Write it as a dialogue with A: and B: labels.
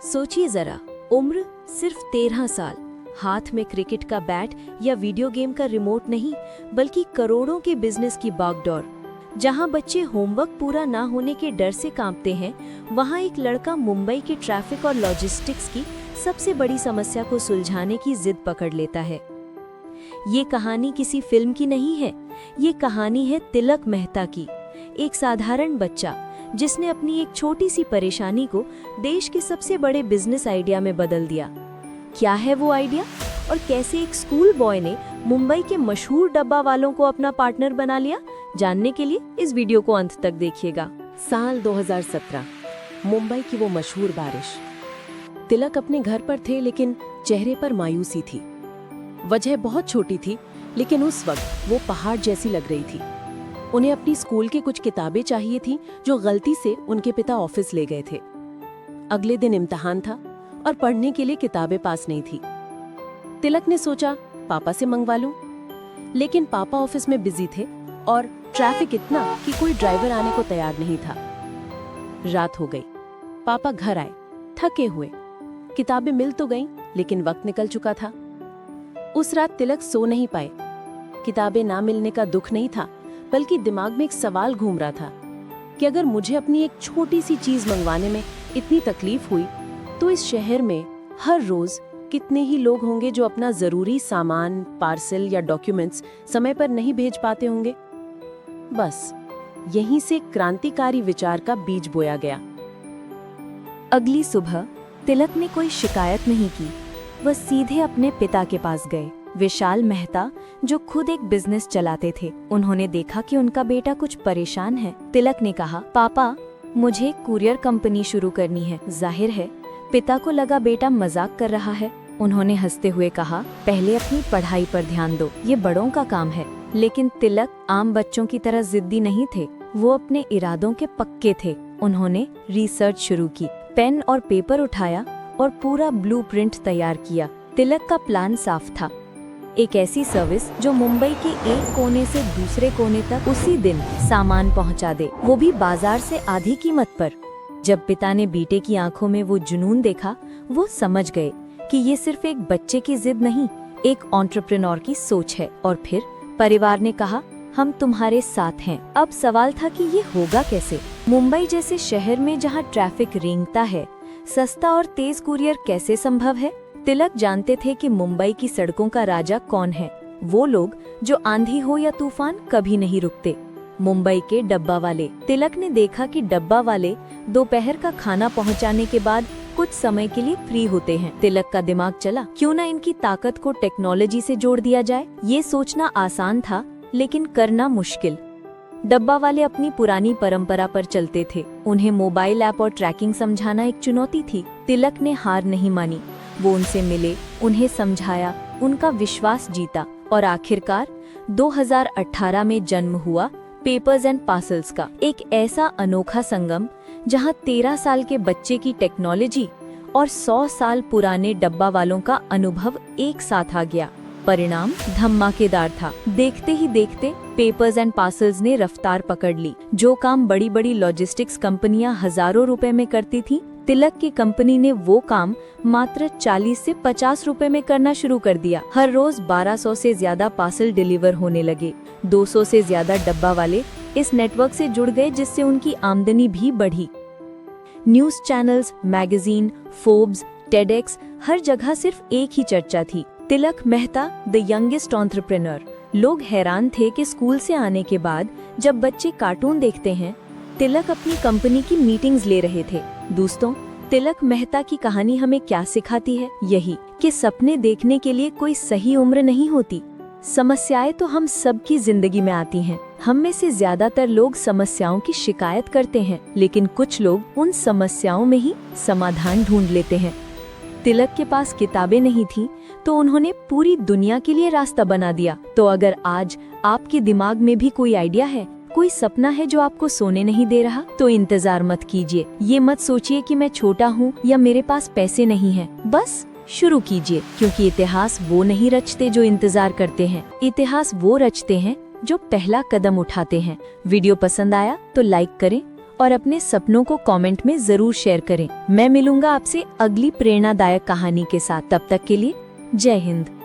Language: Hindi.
A: सोचिए जरा, उम्र सिर्फ 13 साल, हाथ में क्रिकेट का बैट या वीडियो गेम का रिमोट नहीं, बल्कि करोड़ों के बिजनेस की बागडोर। जहां बच्चे होमवर्क पूरा ना होने के डर से कांपते हैं, वहां एक लड़का मुंबई के ट्रैफिक और लॉजिस्टिक्स की सबसे बड़ी समस्या को सुलझाने की जिद पकड़ लेता है। ये कहानी किसी फिल्म की नहीं है, ये कहानी है तिलक मेहता की, एक साधारण बच्चा जिसने अपनी एक छोटी सी परेशानी को देश के सबसे बड़े बिजनेस आइडिया में बदल दिया। क्या है वो आइडिया और कैसे एक स्कूल बॉय ने मुंबई के मशहूर डब्बा वालों को अपना पार्टनर बना लिया, जानने के लिए इस वीडियो को अंत तक देखिएगा।
B: साल 2017, मुंबई की वो मशहूर बारिश। तिलक अपने घर पर थे, लेकिन चेहरे पर मायूसी थी। वजह बहुत छोटी थी, लेकिन उस वक्त वो पहाड़ जैसी लग रही थी। उन्हें अपनी स्कूल की कुछ किताबें चाहिए थी जो गलती से उनके पिता ऑफिस ले गए थे। अगले दिन इम्तिहान था और पढ़ने के लिए किताबें पास नहीं थी। तिलक ने सोचा पापा से मंगवा लूं, लेकिन पापा ऑफिस में बिजी थे और ट्रैफिक इतना कि कोई ड्राइवर आने को तैयार नहीं था। रात हो गई, पापा घर आए थके हुए। किताबें मिल तो गईं, लेकिन वक्त निकल चुका था। उस रात तिलक सो नहीं पाए। किताबें ना मिलने का दुख नहीं था, बल्कि दिमाग में एक सवाल घूम रहा था कि अगर मुझे अपनी एक छोटी सी चीज मंगवाने में इतनी तकलीफ हुई, तो इस शहर में हर रोज कितने ही लोग होंगे जो अपना जरूरी सामान, पार्सल या डॉक्यूमेंट्स समय पर नहीं भेज पाते होंगे। बस यहीं से क्रांतिकारी विचार का बीज बोया गया।
A: अगली सुबह तिलक ने कोई शिकायत नहीं की, वह सीधे अपने पिता के पास गए, विशाल मेहता, जो खुद एक बिजनेस चलाते थे। उन्होंने देखा कि उनका बेटा कुछ परेशान है। तिलक ने कहा, पापा, मुझे कुरियर कंपनी शुरू करनी है। जाहिर है पिता को लगा बेटा मजाक कर रहा है। उन्होंने हंसते हुए कहा, पहले अपनी पढ़ाई पर ध्यान दो, ये बड़ों का काम है। लेकिन तिलक आम बच्चों की तरह जिद्दी नहीं थे, वो अपने इरादों के पक्के थे। उन्होंने रिसर्च शुरू की, पेन और पेपर उठाया और पूरा ब्लूप्रिंट तैयार किया। तिलक का प्लान साफ था, एक ऐसी सर्विस जो मुंबई के एक कोने से दूसरे कोने तक उसी दिन सामान पहुंचा दे, वो भी बाजार से आधी कीमत पर। जब पिता ने बेटे की आंखों में वो जुनून देखा, वो समझ गए कि ये सिर्फ एक बच्चे की जिद नहीं, एक एंटरप्रेन्योर की सोच है। और फिर परिवार ने कहा, हम तुम्हारे साथ हैं। अब सवाल था कि ये होगा कैसे। मुंबई जैसे शहर में जहाँ ट्रैफिक रेंगता है, सस्ता और तेज कुरियर कैसे संभव है? तिलक जानते थे कि मुंबई की सड़कों का राजा कौन है, वो लोग जो आंधी हो या तूफान कभी नहीं रुकते, मुंबई के डब्बा वाले। तिलक ने देखा कि डब्बा वाले दोपहर का खाना पहुंचाने के बाद कुछ समय के लिए फ्री होते हैं। तिलक का दिमाग चला, क्यों ना इनकी ताकत को टेक्नोलॉजी से जोड़ दिया जाए। ये सोचना आसान था, लेकिन करना मुश्किल। डब्बा वाले अपनी पुरानी परंपरा पर चलते थे। उन्हें मोबाइल ऐप और ट्रैकिंग समझाना एक चुनौती थी। तिलक ने हार नहीं मानी, वो उनसे मिले, उन्हें समझाया, उनका विश्वास जीता और आखिरकार 2018 में जन्म हुआ पेपर्स एंड पार्सल्स का, एक ऐसा अनोखा संगम जहां 13 साल के बच्चे की टेक्नोलॉजी और 100 साल पुराने डब्बा वालों का अनुभव एक साथ आ गया। परिणाम धमाकेदार था। देखते ही देखते पेपर्स एंड पार्सल्स ने रफ्तार पकड़ ली। जो काम बड़ी बड़ी लॉजिस्टिक्स कंपनियां हजारों रुपए में करती थी, तिलक की कंपनी ने वो काम मात्र 40 से 50 रुपए में करना शुरू कर दिया। हर रोज 1200 से ज्यादा पार्सल डिलीवर होने लगे। 200 से ज्यादा डब्बा वाले इस नेटवर्क से जुड़ गए, जिससे उनकी आमदनी भी बढ़ी। News channels, magazine, Forbes, TEDx, हर जगह सिर्फ एक ही चर्चा थी, Tilak Mehta the youngest entrepreneur. लोग हैरान थे कि स्कूल से आने के बाद जब बच्चे कार्टून देखते हैं, तिलक अपनी कंपनी की मीटिंग्स ले रहे थे। दोस्तों, तिलक मेहता की कहानी हमें क्या सिखाती है? यही कि सपने देखने के लिए कोई सही उम्र नहीं होती। समस्याएं तो हम सबकी जिंदगी में आती हैं। हम में से ज्यादातर लोग समस्याओं की शिकायत करते हैं, लेकिन कुछ लोग उन समस्याओं में ही समाधान ढूंढ लेते हैं। तिलक के पास किताबें नहीं थी, तो उन्होंने पूरी दुनिया के लिए रास्ता बना दिया। तो अगर आज आपके दिमाग में भी कोई आइडिया है, कोई सपना है जो आपको सोने नहीं दे रहा, तो इंतजार मत कीजिए। ये मत सोचिए कि मैं छोटा हूँ या मेरे पास पैसे नहीं हैं। बस शुरू कीजिए, क्योंकि इतिहास वो नहीं रचते जो इंतजार करते हैं, इतिहास वो रचते हैं जो पहला कदम उठाते हैं। वीडियो पसंद आया तो लाइक करें और अपने सपनों को कमेंट में जरूर शेयर करें। मैं मिलूंगा आपसे अगली प्रेरणादायक कहानी के साथ। तब तक के लिए जय हिंद।